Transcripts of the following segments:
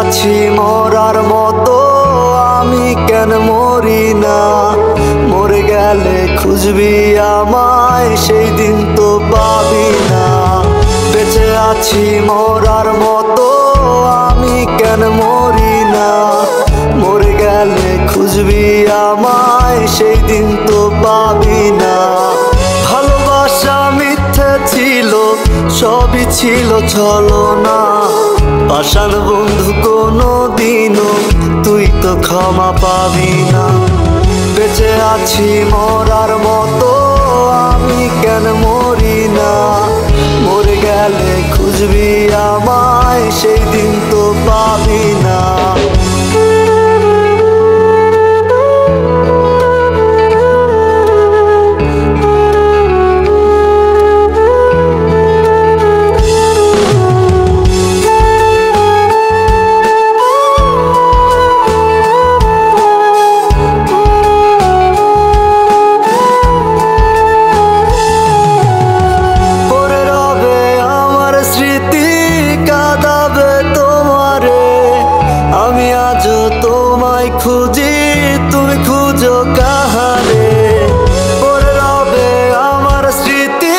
আছি মরার মতো, আমি কেন মরি না? মরে গেলে খুঁজবি আমায়, সেই দিন তো পাবি না। বেঁচে আছি মরার মতো, আমি কেন মরি না? মরে গেলে খুঁজবি আমায়, সেই দিন তো পাবি না। ভালোবাসা মিথ্যে ছিল, সবই ছিল ছলনা। পাষাণ বন্ধু কোনো দিনও তুই তো ক্ষমা পাবি না। বেঁচে আছি মরার মতো, আমি কেন মরি না? মরে গেলে খুঁজবি আমায়, সেই দিন তো পাবি না। খুঁজি তুমি খুঁজো কাহারে, পড়ে রবে আমার স্মৃতি,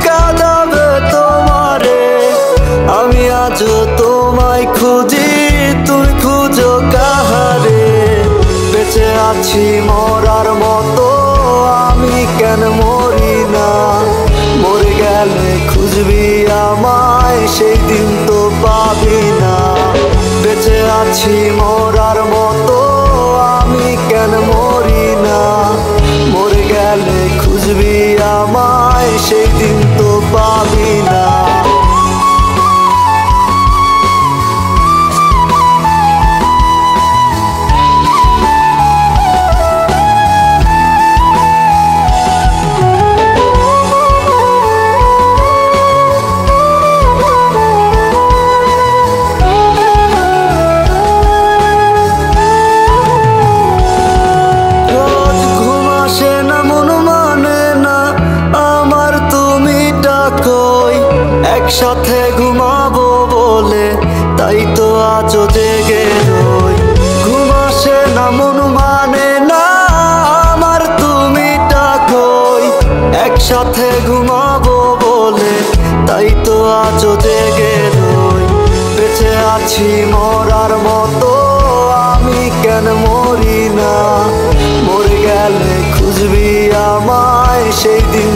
কাঁদাবে তোমারে। আমি আজও তোমায় খুঁজি, তুমি খুঁজো কাহারে। বেঁচে আছি মরার মতো, আমি কেন মরি না? মরে গেলে খুঁজবি আমায়, সেই দিন তো পাবি না। বেঁচে আছি মরার মতো, আমি কেন মরি না? মরে গেলে খুঁজবি আমায়, সেই দিন তো পাবি না। একসাথে ঘুমাবো বলে তাই তো আজও জেগে রই। ঘুম আসে না, মন মানে না আমার, তুমি ডাকোই। একসাথে ঘুমাবো বলে তাই তো আজও জেগে রই। বেঁচে আছি মরার মতো, আমি কেন মরি না? মরে গেলে খুঁজবি আমায়, সেই দিন